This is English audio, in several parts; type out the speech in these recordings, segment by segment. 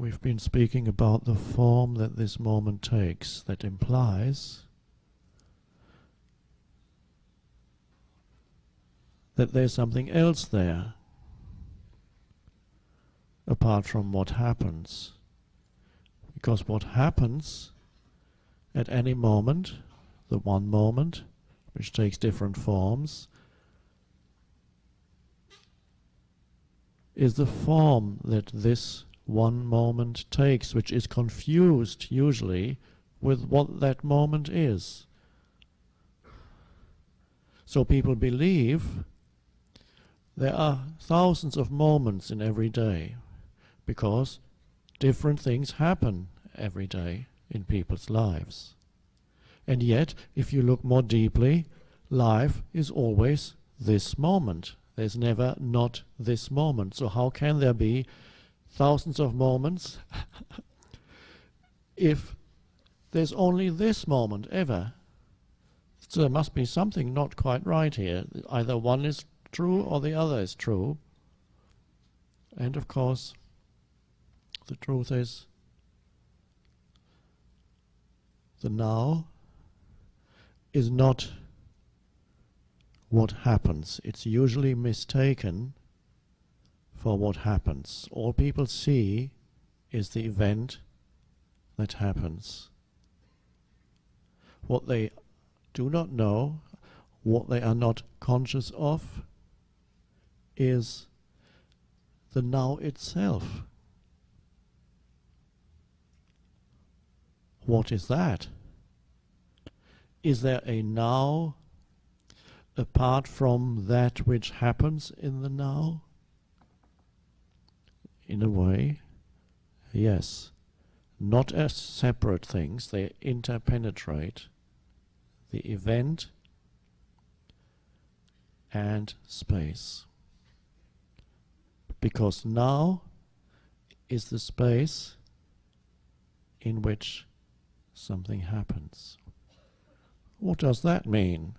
We've been speaking about the form that this moment takes. That implies that there's something else there, apart from what happens. Because what happens at any moment, the one moment, which takes different forms, is the form that this one moment takes, which is confused usually with what that moment is. So people believe there are thousands of moments in every day because different things happen every day in people's lives. And yet, if you look more deeply, life is always this moment. There's never not this moment. So how can there be thousands of moments if there's only this moment ever? So there must be something not quite right here. Either one is true or the other is true. And of course, the truth is, the now is not what happens. It's usually mistaken for what happens. All people see is the event that happens. What they do not know, what they are not conscious of, is the now itself. What is that? Is there a now apart from that which happens in the now? In a way, yes. Not as separate things, they interpenetrate the event and space. Because now is the space in which something happens. What does that mean?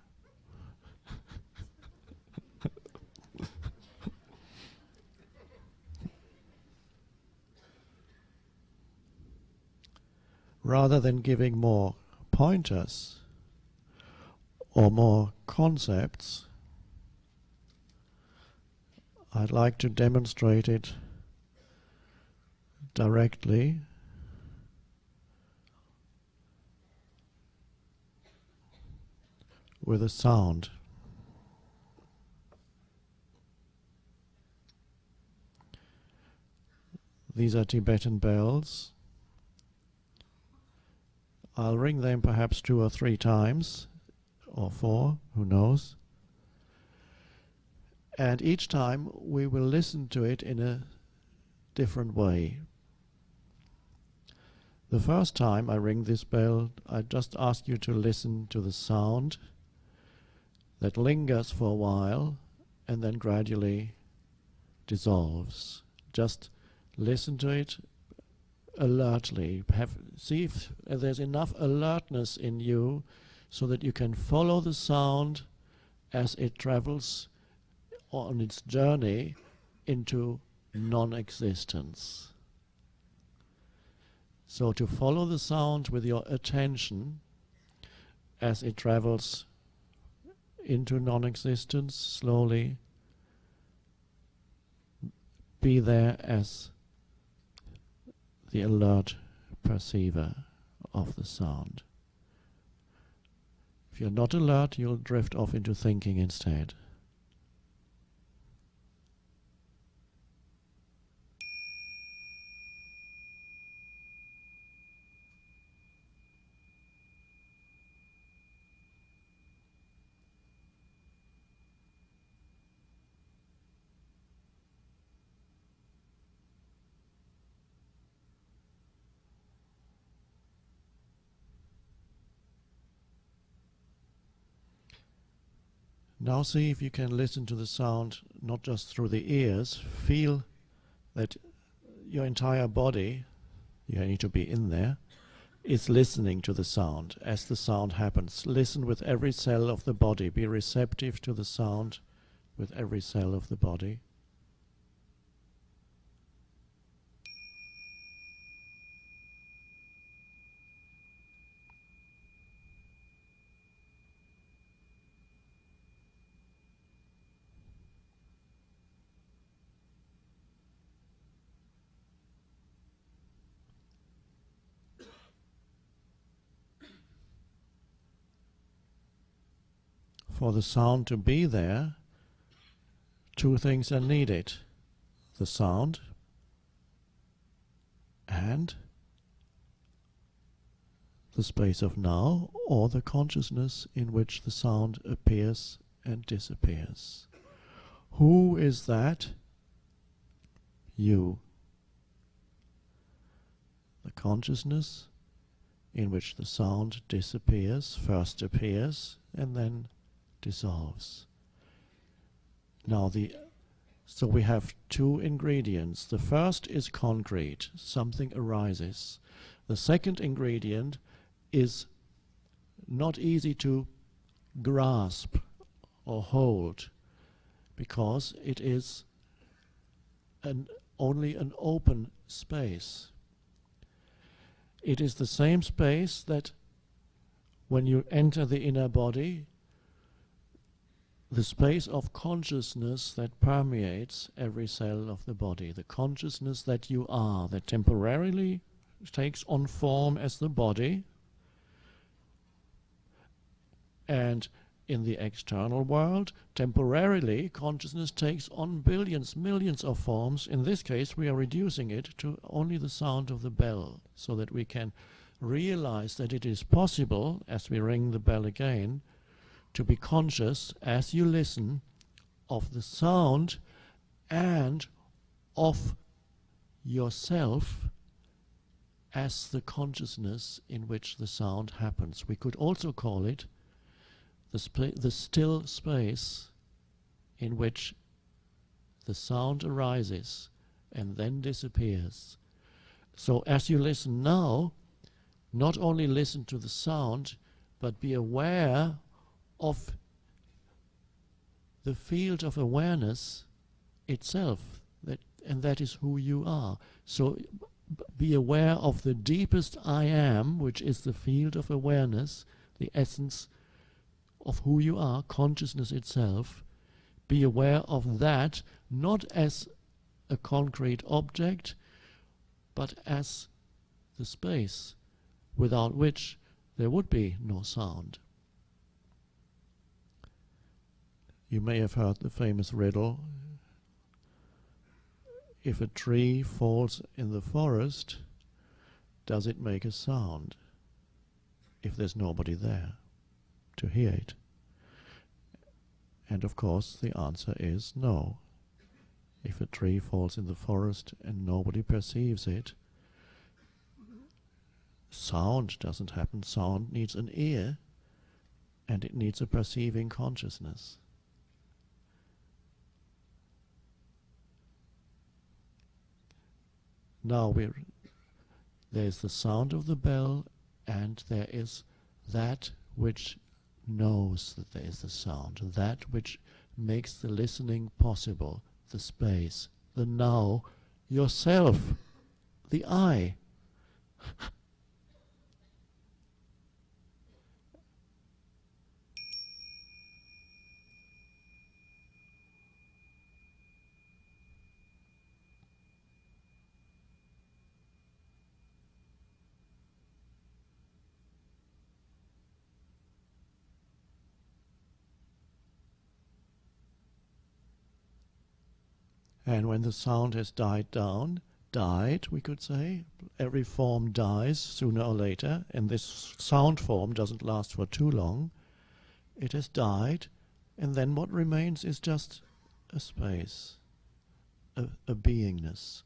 Rather than giving more pointers or more concepts, I'd like to demonstrate it directly with a sound. These are Tibetan bells. I'll ring them perhaps 2 or 3 times, or 4, who knows. And each time we will listen to it in a different way. The first time I ring this bell, I just ask you to listen to the sound that lingers for a while and then gradually dissolves. Just listen to it alertly. See if there's enough alertness in you so that you can follow the sound as it travels on its journey into non-existence. So to follow the sound with your attention as it travels into non-existence slowly, be there as the alert perceiver of the sound. If you're not alert, you'll drift off into thinking instead. Now see if you can listen to the sound not just through the ears. Feel that your entire body, you need to be in there, is listening to the sound as the sound happens. Listen with every cell of the body. Be receptive to the sound with every cell of the body. For the sound to be there, two things are needed: the sound and the space of now, or the consciousness in which the sound appears and disappears. Who is that? You. The consciousness in which the sound disappears, first appears and then dissolves. Now so we have two ingredients. The first is concrete, something arises. The second ingredient is not easy to grasp or hold, because it is only an open space. It is the same space that when you enter the inner body, the space of consciousness that permeates every cell of the body, the consciousness that you are, that temporarily takes on form as the body, and in the external world, temporarily consciousness takes on billions, millions of forms. In this case, we are reducing it to only the sound of the bell, so that we can realize that it is possible, as we ring the bell again, to be conscious as you listen of the sound and of yourself as the consciousness in which the sound happens. We could also call it the still space in which the sound arises and then disappears. So as you listen now, not only listen to the sound, but be aware of the field of awareness itself, and that is who you are. So be aware of the deepest I am, which is the field of awareness, the essence of who you are, consciousness itself. Be aware of that, not as a concrete object, but as the space without which there would be no sound. You may have heard the famous riddle: if a tree falls in the forest, does it make a sound if there's nobody there to hear it? And of course the answer is no. If a tree falls in the forest and nobody perceives it, sound doesn't happen. Sound needs an ear, and it needs a perceiving consciousness. Now there's the sound of the bell, and there is that which knows that there is the sound, that which makes the listening possible, the space, the now, yourself, the I. And when the sound has died, we could say, every form dies sooner or later, and this sound form doesn't last for too long. It has died, and then what remains is just a space, a beingness,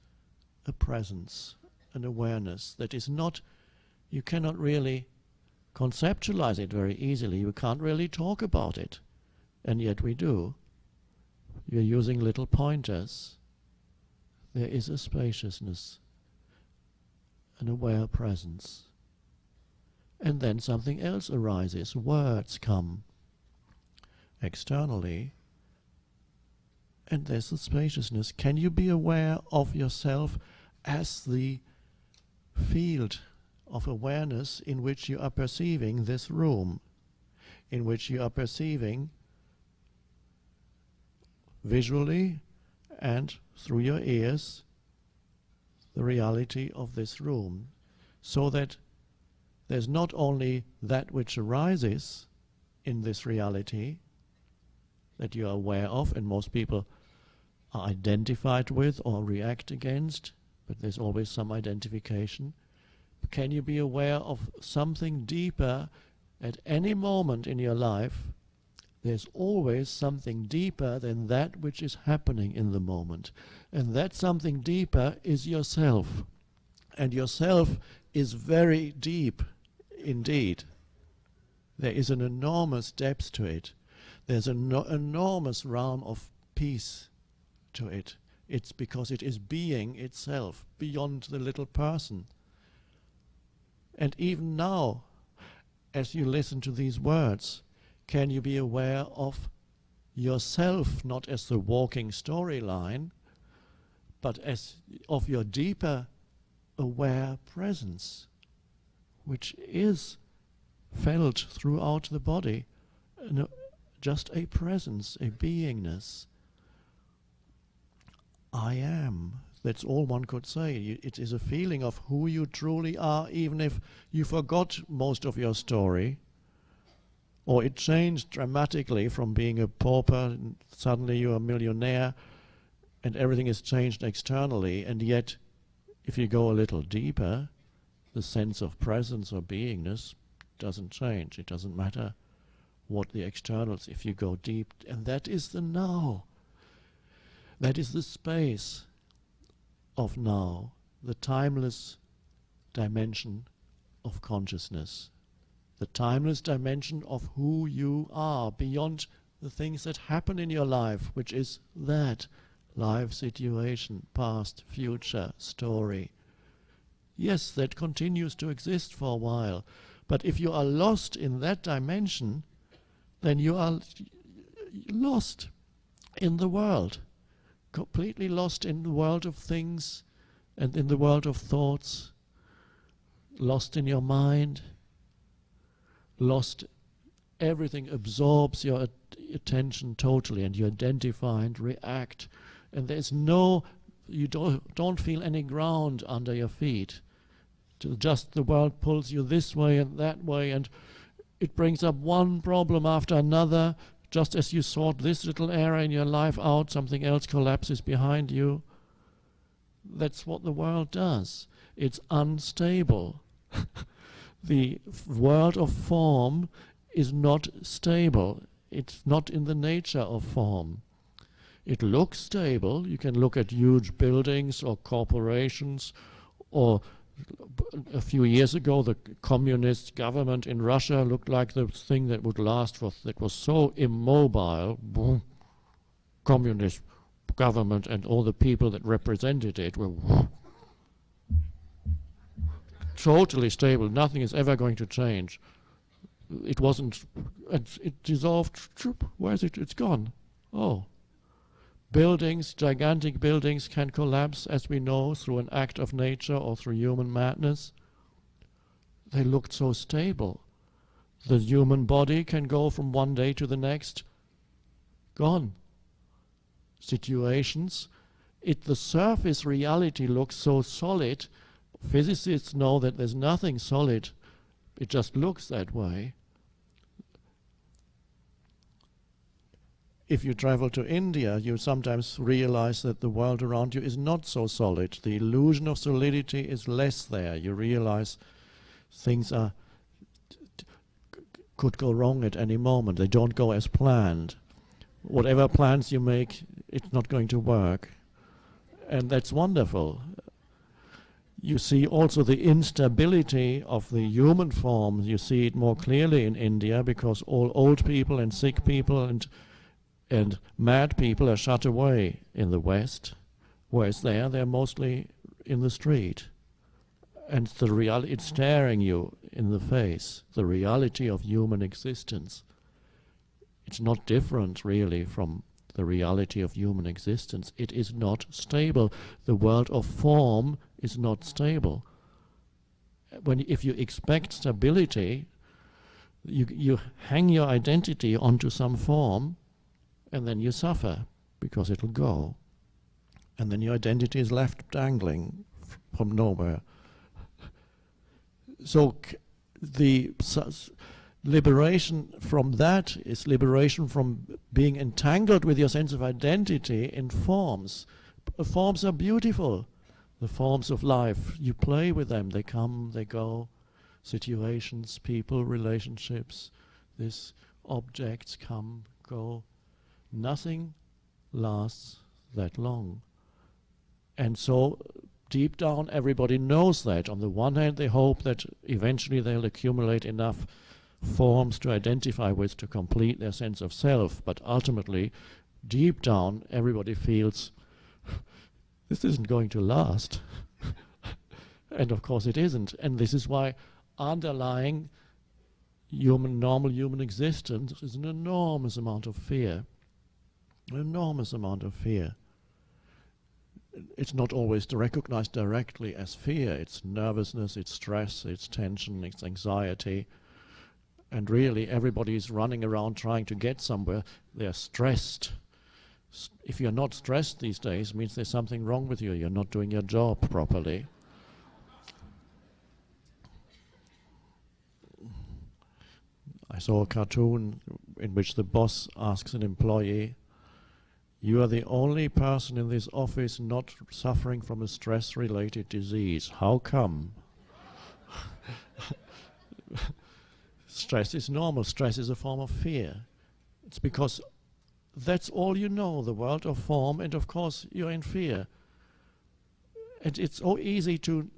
a presence, an awareness that is not, you cannot really conceptualize it very easily, you can't really talk about it, and yet we do. You're using little pointers. There is a spaciousness, an aware presence. And then something else arises. Words come externally, and there's the spaciousness. Can you be aware of yourself as the field of awareness in which you are perceiving this room, in which you are perceiving visually and through your ears the reality of this room, so that there's not only that which arises in this reality, that you are aware of, and most people are identified with or react against, but there's always some identification. Can you be aware of something deeper at any moment in your life? There's always something deeper than that which is happening in the moment. And that something deeper is yourself. And yourself is very deep indeed. There is an enormous depth to it. There's an enormous realm of peace to it. It's because it is being itself, beyond the little person. And even now, as you listen to these words, can you be aware of yourself, not as the walking storyline, but as of your deeper aware presence, which is felt throughout the body, just a presence, a beingness. I am. That's all one could say. It is a feeling of who you truly are, even if you forgot most of your story, or it changed dramatically from being a pauper, and suddenly you're a millionaire, and everything is changed externally, and yet, if you go a little deeper, the sense of presence or beingness doesn't change. It doesn't matter what the externals, if you go deep, and that is the now. That is the space of now, the timeless dimension of consciousness, the timeless dimension of who you are, beyond the things that happen in your life, which is that life situation, past, future, story. Yes, that continues to exist for a while, but if you are lost in that dimension, then you are lost in the world. Completely lost in the world of things and in the world of thoughts, lost in your mind, lost, everything absorbs your attention totally, and you identify and react, and there's no, you don't feel any ground under your feet. Just the world pulls you this way and that way, and it brings up one problem after another. Just as you sort this little area in your life out, something else collapses behind you. That's what the world does. It's unstable. The world of form is not stable. It's not in the nature of form. It looks stable. You can look at huge buildings or corporations, or a few years ago the communist government in Russia looked like the thing that would last for, that was so immobile. Boom. Communist government, and all the people that represented it were totally stable. Nothing is ever going to change. It wasn't, it dissolved. Where is it? It's gone. Oh. Buildings, gigantic buildings, can collapse, as we know, through an act of nature or through human madness. They looked so stable. The human body can go from one day to the next. Gone. Situations. The surface reality looks so solid. Physicists know that there's nothing solid. It just looks that way. If you travel to India, you sometimes realize that the world around you is not so solid. The illusion of solidity is less there. You realize things could go wrong at any moment. They don't go as planned. Whatever plans you make, it's not going to work. And that's wonderful. You see also the instability of the human form. You see it more clearly in India, because all old people and sick people and mad people are shut away in the West, whereas they're mostly in the street. And it's staring you in the face, the reality of human existence. It's not different, really, from the reality of human existence. It is not stable. The world of form is not stable. If you expect stability, you hang your identity onto some form, and then you suffer, because it'll go. And then your identity is left dangling from nowhere. So Liberation from that is liberation from being entangled with your sense of identity in forms. Forms are beautiful. The forms of life, you play with them, they come, they go. Situations, people, relationships, these objects come, go. Nothing lasts that long. And so deep down everybody knows that. On the one hand, they hope that eventually they'll accumulate enough forms to identify with to complete their sense of self, but ultimately, deep down, everybody feels this isn't going to last. And of course it isn't. And this is why underlying normal human existence is an enormous amount of fear. An enormous amount of fear. It's not always recognized directly as fear. It's nervousness, it's stress, it's tension, it's anxiety. And really everybody is running around trying to get somewhere. They're stressed. If you're not stressed these days, it means there's something wrong with you. You're not doing your job properly. I saw a cartoon in which the boss asks an employee, "You are the only person in this office not suffering from a stress-related disease. How come?" Stress is normal. Stress is a form of fear. It's because that's all you know, the world of form, and of course you're in fear. And it's so easy to,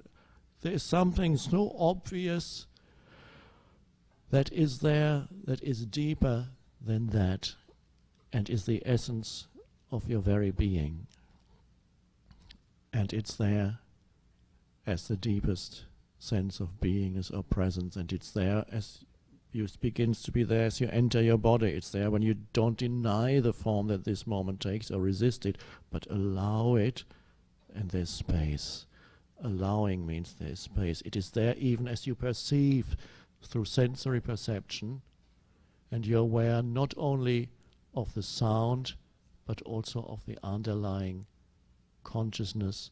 there's something so obvious that is there, that is deeper than that, and is the essence of your very being. And it's there as the deepest sense of beingness or presence, and it's there as it begins to be there as you enter your body. It's there when you don't deny the form that this moment takes or resist it, but allow it, and there's space. Allowing means there's space. It is there even as you perceive through sensory perception, and you're aware not only of the sound, but also of the underlying consciousness,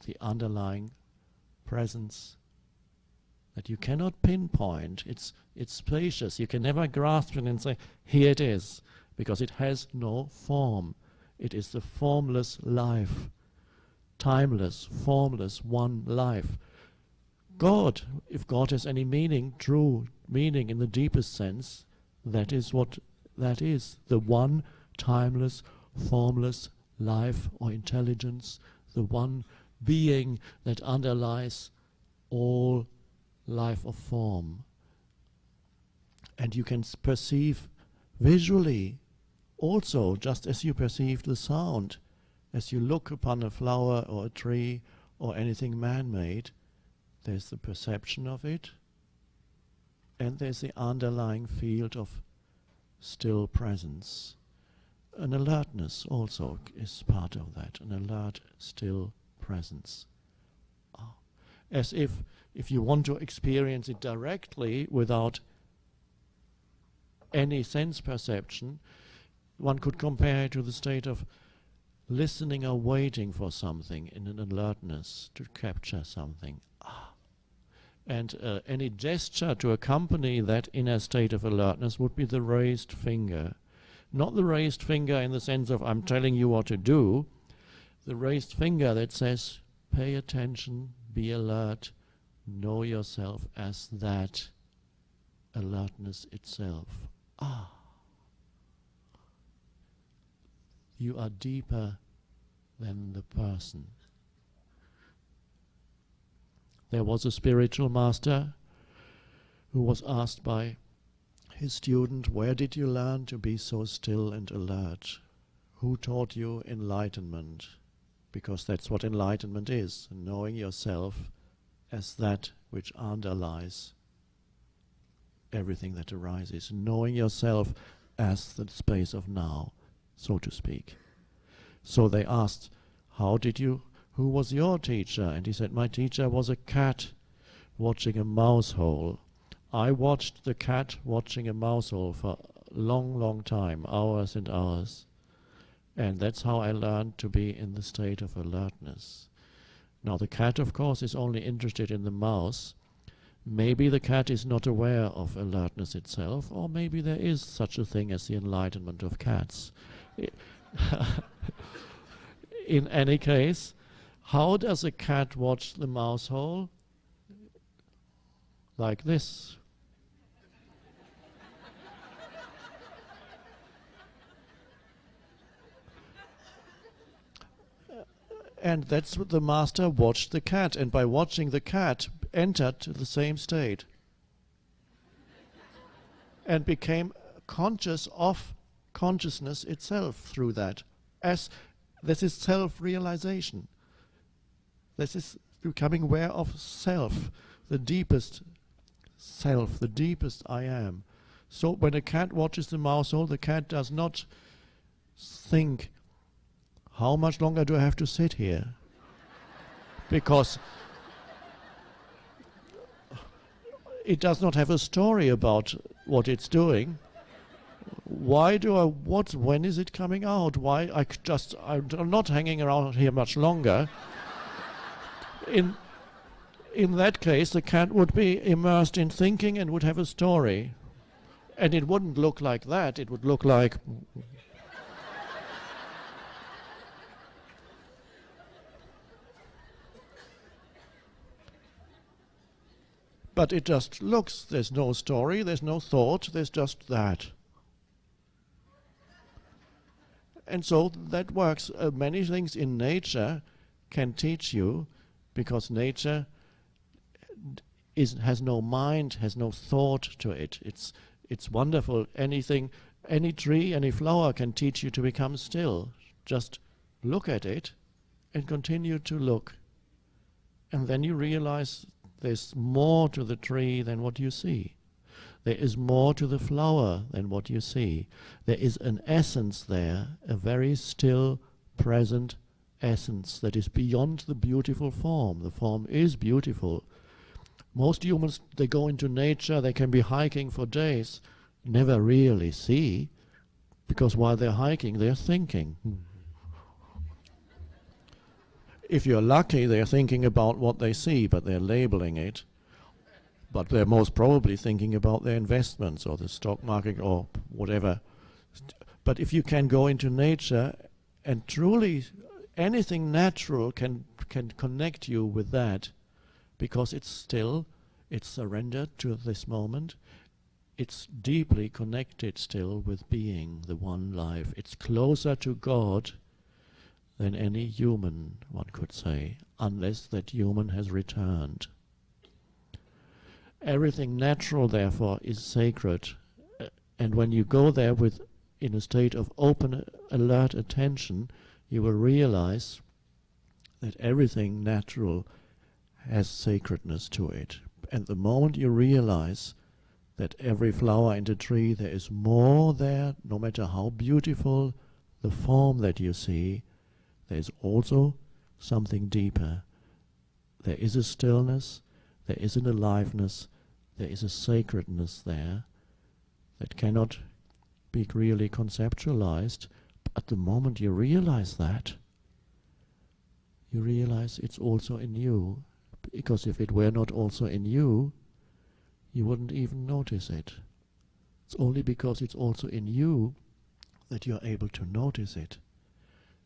the underlying presence that you cannot pinpoint. It's spacious. You can never grasp it and say, here it is, because it has no form. It is the formless life, timeless, formless, one life. God, if God has any meaning, true meaning in the deepest sense, that is what that is. The one timeless, formless life or intelligence, the one being that underlies all life of form. And you can perceive visually also, just as you perceive the sound, as you look upon a flower or a tree or anything man-made, there's the perception of it, and there's the underlying field of still presence. An alertness also is part of that, an alert, still presence. As if you want to experience it directly without any sense perception, one could compare it to the state of listening or waiting for something in an alertness to capture something. And any gesture to accompany that inner state of alertness would be the raised finger. Not the raised finger in the sense of I'm telling you what to do, the raised finger that says pay attention, be alert, know yourself as that alertness itself. You are deeper than the person. There was a spiritual master who was asked by his student, where did you learn to be so still and alert? Who taught you enlightenment? Because that's what enlightenment is, knowing yourself as that which underlies everything that arises, knowing yourself as the space of now, so to speak. So they asked, who was your teacher? And he said, my teacher was a cat watching a mouse hole. I watched the cat watching a mouse hole for a long, long time, hours and hours. And that's how I learned to be in the state of alertness. Now the cat, of course, is only interested in the mouse, Maybe the cat is not aware of alertness itself, or maybe there is such a thing as the enlightenment of cats. In any case, how does a cat watch the mouse hole? Like this. And that's what the master watched the cat, and by watching the cat entered the same state and became conscious of consciousness itself through that. As this is self-realization. This is becoming aware of self, the deepest self, the deepest I am. So when a cat watches the mouse hole, the cat does not think, how much longer do I have to sit here? Because it does not have a story about what it's doing. Why do I, when is it coming out? I'm not hanging around here much longer. In that case, the cat would be immersed in thinking and would have a story. And it wouldn't look like that, it would look like... But it just looks, there's no story, there's no thought, there's just that. And so that works. Many things in nature can teach you, because nature has no mind, has no thought to it. It's wonderful. Anything, any tree, any flower can teach you to become still. Just look at it and continue to look. And then you realize there's more to the tree than what you see. There is more to the flower than what you see. There is an essence there, a very still, present essence that is beyond the beautiful form. The form is beautiful. Most humans, they go into nature, they can be hiking for days, never really see, because while they're hiking, they're thinking. If you're lucky, they're thinking about what they see, but they're labeling it. But they're most probably thinking about their investments or the stock market or whatever. But if you can go into nature and truly anything natural can connect you with that, because it's still, it's surrendered to this moment, it's deeply connected still with being the one life. It's closer to God than any human, one could say, unless that human has returned. Everything natural, therefore, is sacred. And when you go there in a state of open, alert attention, you will realize that everything natural has sacredness to it. And the moment you realize that every flower in the tree, there is more there, no matter how beautiful the form that you see, there is also something deeper. There is a stillness, there is an aliveness, there is a sacredness there that cannot be really conceptualized. At the moment you realize that, you realize it's also in you. Because if it were not also in you, you wouldn't even notice it. It's only because it's also in you that you're able to notice it.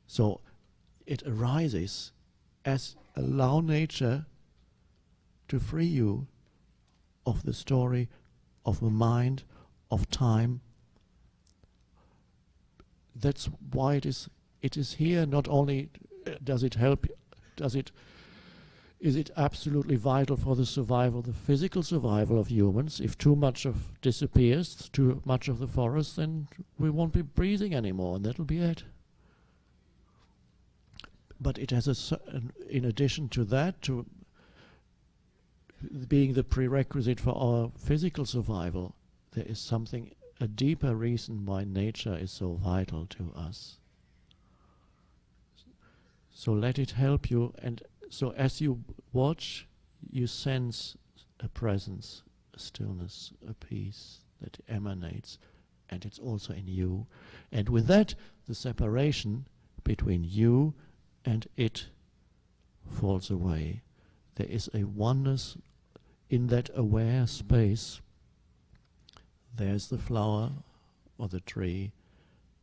So it arises as allow nature to free you of the story, of the mind, of time. That's why it is here. Not only does it help, is it absolutely vital for the survival, the physical survival of humans. If too much of disappears, too much of the forest, then we won't be breathing anymore, and that'll be it. But it has in addition to that, to being the prerequisite for our physical survival, there is something, a deeper reason why nature is so vital to us. So let it help you, and so as you watch, you sense a presence, a stillness, a peace that emanates, and it's also in you. And with that, the separation between you and it falls away. There is a oneness in that aware space, there's the flower or the tree,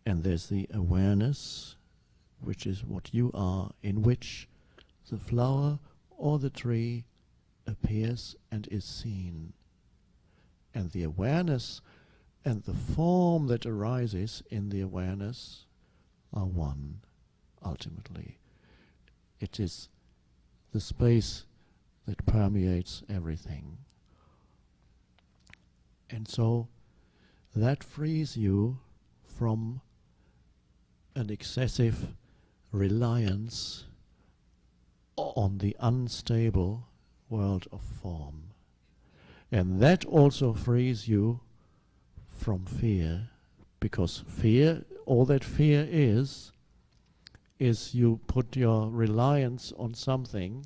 and there's the awareness, which is what you are, in which the flower or the tree appears and is seen. And the awareness and the form that arises in the awareness are one, ultimately. It is the space that permeates everything. And so that frees you from an excessive reliance on the unstable world of form. And that also frees you from fear, because fear, all that fear is you put your reliance on something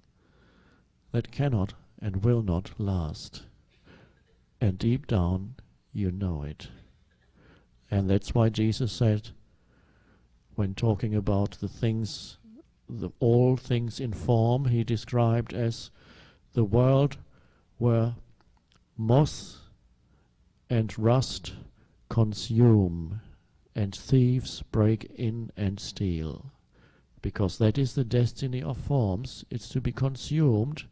that cannot and will not last. And deep down, you know it. And that's why Jesus said, when talking about the things, all things in form, he described as the world where moth and rust consume and thieves break in and steal. Because that is the destiny of forms. It's to be consumed.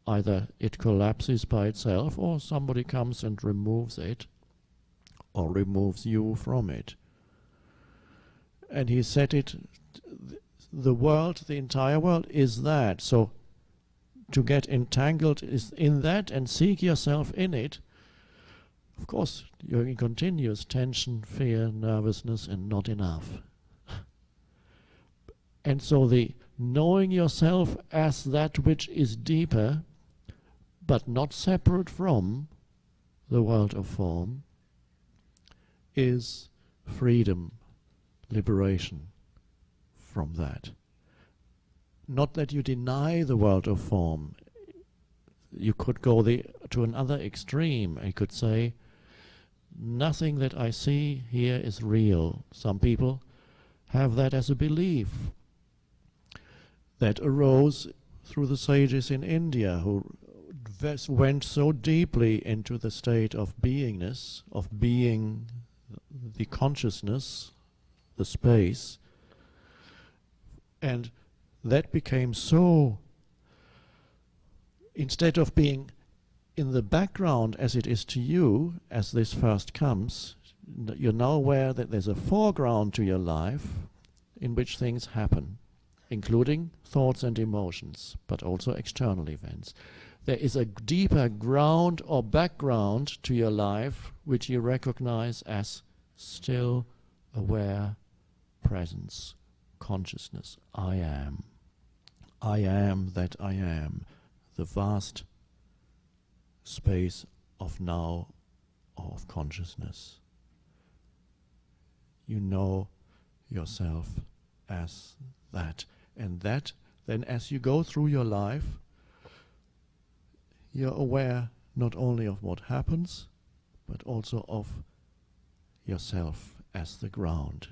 Either it collapses by itself, or somebody comes and removes it, or removes you from it. And he said it, the world, the entire world is that. So to get entangled is in that and seek yourself in it, of course, you're in continuous tension, fear, nervousness, and not enough. And so the knowing yourself as that which is deeper, but not separate from the world of form, is freedom, liberation from that. Not that you deny the world of form. You could go to another extreme. You could say, nothing that I see here is real. Some people have that as a belief that arose through the sages in India, who went so deeply into the state of beingness, of being the consciousness, the space, and that became so, instead of being in the background as it is to you, as this first comes, you're now aware that there's a foreground to your life in which things happen, including thoughts and emotions, but also external events. There is a deeper ground or background to your life which you recognize as still, aware presence, consciousness. I am. I am that I am. The vast space of now, of consciousness. You know yourself as that. And that, then as you go through your life, you're aware not only of what happens, but also of yourself as the ground,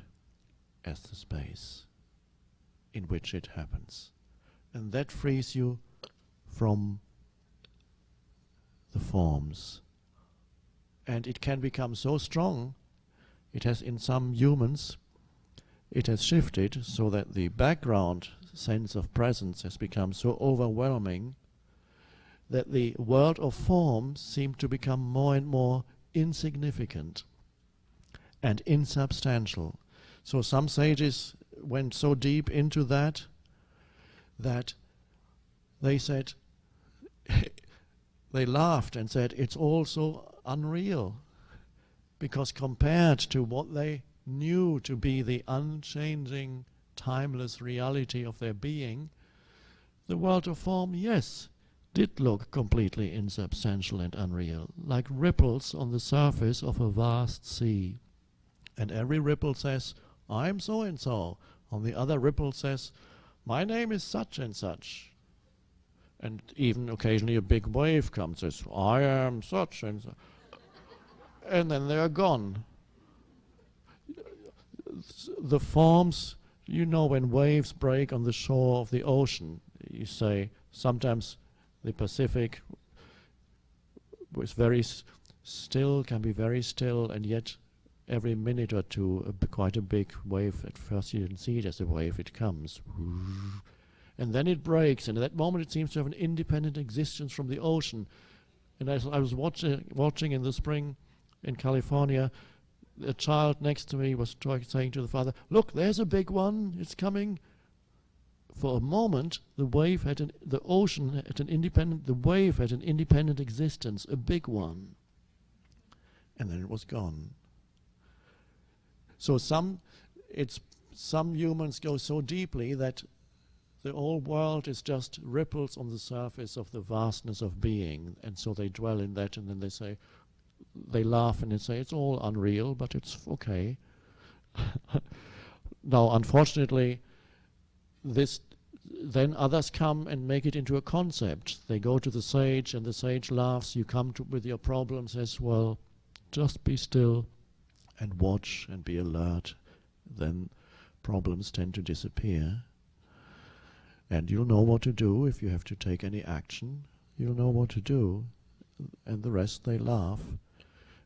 as the space in which it happens. And that frees you from the forms. And it can become so strong, it has in some humans, it has shifted so that the background sense of presence has become so overwhelming that the world of forms seem to become more and more insignificant and insubstantial. So some sages went so deep into that they said, they laughed and said, it's all so unreal, because compared to what they knew to be the unchanging, timeless reality of their being, the world of form, yes, did look completely insubstantial and unreal, like ripples on the surface of a vast sea. And every ripple says, I'm so-and-so. On the other ripple says, my name is such and such. And even occasionally a big wave comes and says, I am such and such. And then they are gone. The forms, you know, when waves break on the shore of the ocean, you say sometimes the Pacific was very still, can be very still, and yet every minute or two, quite a big wave. At first you didn't see it as a wave, it comes. And then it breaks, and at that moment it seems to have an independent existence from the ocean. And as I was watching in the spring in California, a child next to me was saying to the father, "Look, there's a big one, it's coming." For a moment, the wave had the wave had an independent existence, a big one. And then it was gone. So some humans go so deeply that the whole world is just ripples on the surface of the vastness of being, and so they dwell in that, and then they laugh and they say it's all unreal, but it's okay. Now, unfortunately, then others come and make it into a concept. They go to the sage, and the sage laughs. You come with your problem, says, "Well, just be still and watch and be alert." Then problems tend to disappear. And you'll know what to do if you have to take any action. You'll know what to do. And the rest, they laugh.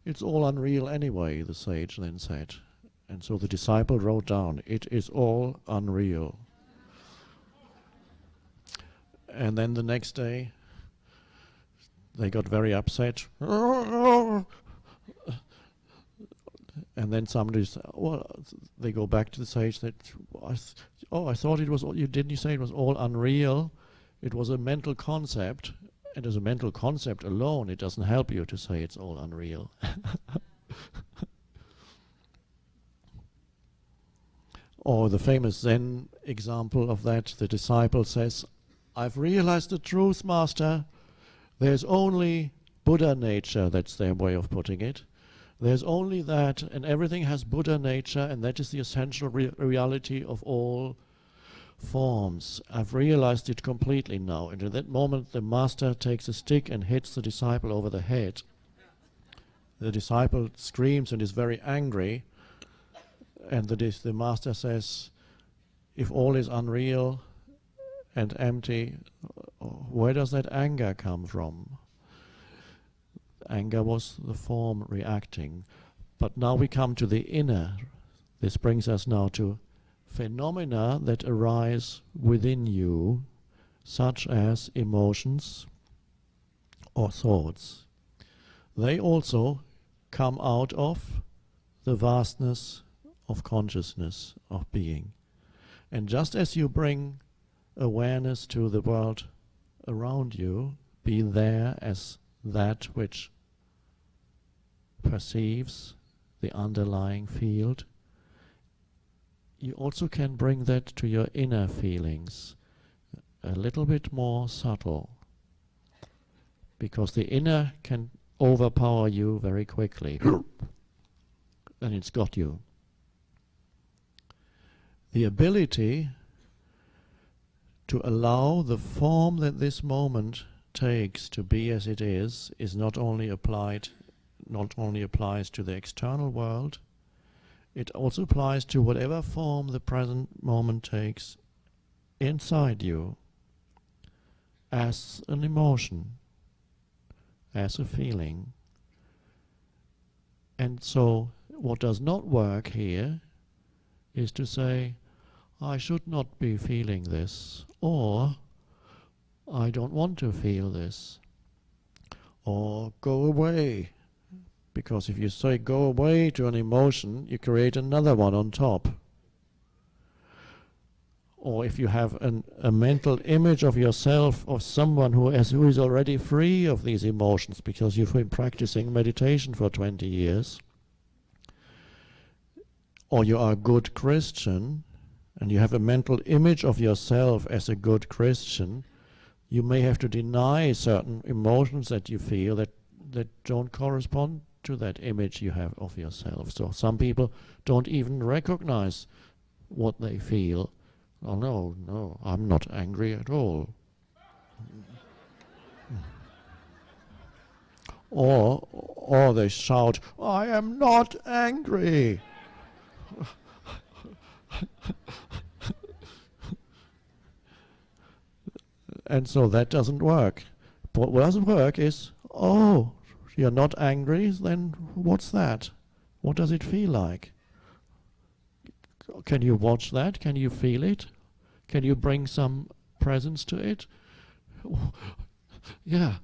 "It's all unreal anyway," the sage then said. And so the disciple wrote down, "It is all unreal." And then the next day, they got very upset. And then somebody said, well, they go back to the sage that, I thought it was, didn't you say it was all unreal? It was a mental concept, and as a mental concept alone, it doesn't help you to say it's all unreal. Or the famous Zen example of that, the disciple says, "I've realized the truth, Master. There's only Buddha nature," that's their way of putting it. "There's only that, and everything has Buddha nature, and that is the essential reality of all forms. I've realized it completely now." And at that moment, the master takes a stick and hits the disciple over the head. The disciple screams and is very angry, and the master says, "If all is unreal and empty, where does that anger come from?" Anger was the form reacting. But now we come to the inner. This brings us now to phenomena that arise within you, such as emotions or thoughts. They also come out of the vastness of consciousness, of being. And just as you bring awareness to the world around you, be there as that which perceives the underlying field, you also can bring that to your inner feelings, a little bit more subtle, because the inner can overpower you very quickly, and it's got you. The ability to allow the form that this moment takes to be as it is not only applies to the external world, it also applies to whatever form the present moment takes inside you, as an emotion, as a feeling. And so what does not work here is to say, "I should not be feeling this," or "I don't want to feel this," or "go away." Because if you say "go away" to an emotion, you create another one on top. Or if you have a mental image of yourself, of someone who is already free of these emotions, because you've been practicing meditation for 20 years, or you are a good Christian, and you have a mental image of yourself as a good Christian, you may have to deny certain emotions that you feel that don't correspond to that image you have of yourself. So some people don't even recognize what they feel. "Oh no, I'm not angry at all." Or they shout, "I am not angry." And so that doesn't work. But what doesn't work is, "Oh, you're not angry, then what's that? What does it feel like? Can you watch that? Can you feel it? Can you bring some presence to it? Yeah.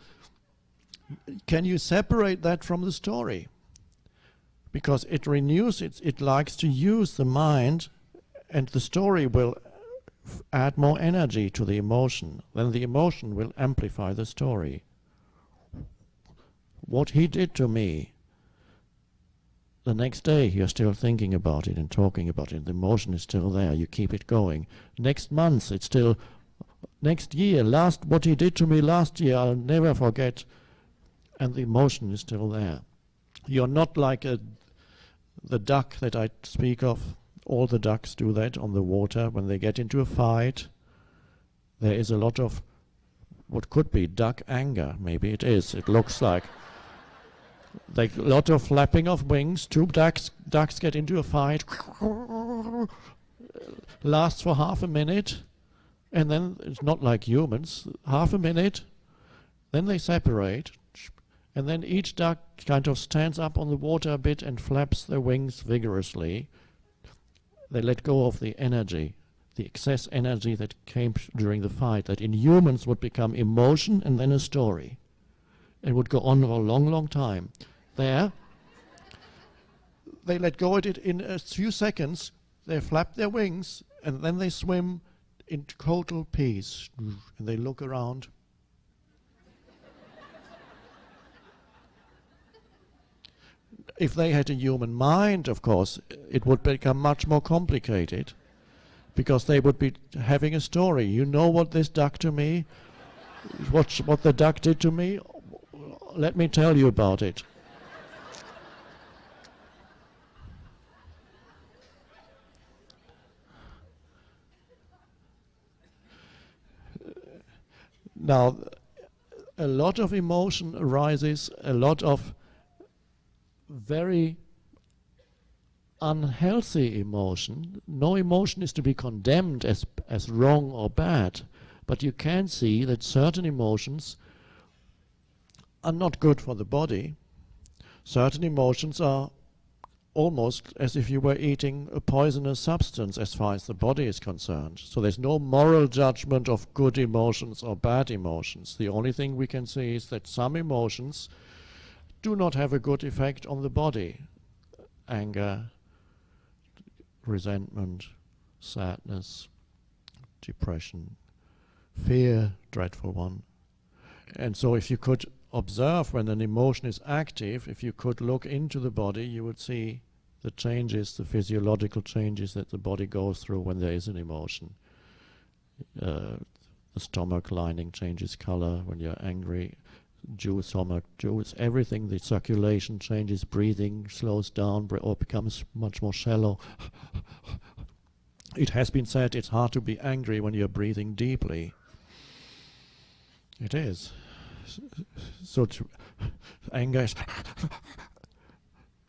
Can you separate that from the story? Because it renews, it likes to use the mind, and the story will add more energy to the emotion. Then the emotion will amplify the story. What he did to me, the next day you're still thinking about it and talking about it. The emotion is still there. You keep it going. Next month it's still, next year, what he did to me last year, I'll never forget. And the emotion is still there. You're not like the duck that I speak of. All the ducks do that on the water. When they get into a fight, there is a lot of what could be duck anger. Maybe it is. It looks like. A lot of flapping of wings. Two ducks get into a fight. Lasts for half a minute. And then it's not like humans. Half a minute. Then they separate. And then each duck kind of stands up on the water a bit and flaps their wings vigorously. They let go of the energy, the excess energy that came during the fight, that in humans would become emotion and then a story. It would go on for a long, long time. There, they let go of it in a few seconds, they flap their wings, and then they swim in total peace. And they look around. If they had a human mind, of course, it would become much more complicated, because they would be having a story. You know what this duck to me, what the duck did to me? Let me tell you about it. Now, a lot of emotion arises, a lot of very unhealthy emotion. No emotion is to be condemned as wrong or bad, but you can see that certain emotions are not good for the body. Certain emotions are almost as if you were eating a poisonous substance as far as the body is concerned. So there's no moral judgment of good emotions or bad emotions. The only thing we can say is that some emotions do not have a good effect on the body. Anger, resentment, sadness, depression, fear, dreadful one. And so if you could observe when an emotion is active, if you could look into the body, you would see the changes, the physiological changes that the body goes through when there is an emotion. The stomach lining changes color when you're angry. Stomach, everything, the circulation changes, breathing slows down or becomes much more shallow. It has been said it's hard to be angry when you're breathing deeply. It is. So anger is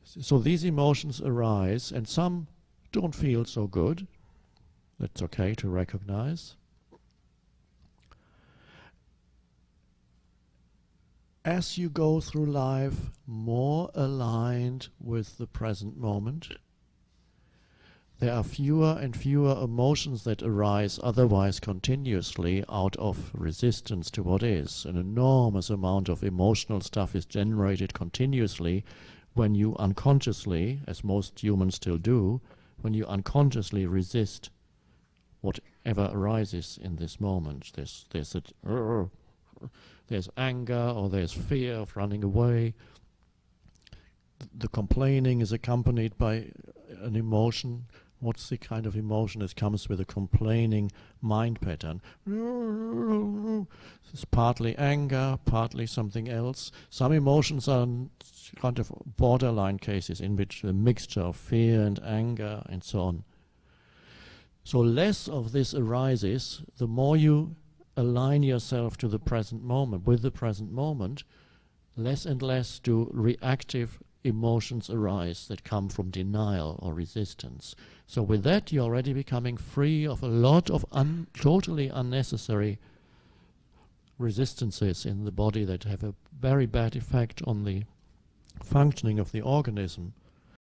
so these emotions arise, and some don't feel so good. That's okay to recognize. As you go through life more aligned with the present moment, there are fewer and fewer emotions that arise otherwise continuously out of resistance to what is. An enormous amount of emotional stuff is generated continuously when you unconsciously, as most humans still do, when you unconsciously resist whatever arises in this moment. There's anger, or there's fear of running away. The complaining is accompanied by an emotion. What's the kind of emotion that comes with a complaining mind pattern? It's partly anger, partly something else. Some emotions are kind of borderline cases in which a mixture of fear and anger and so on. So less of this arises, the more you align yourself to the present moment, with the present moment, less and less do reactive emotions arise that come from denial or resistance. So with that, you're already becoming free of a lot of totally unnecessary resistances in the body that have a very bad effect on the functioning of the organism,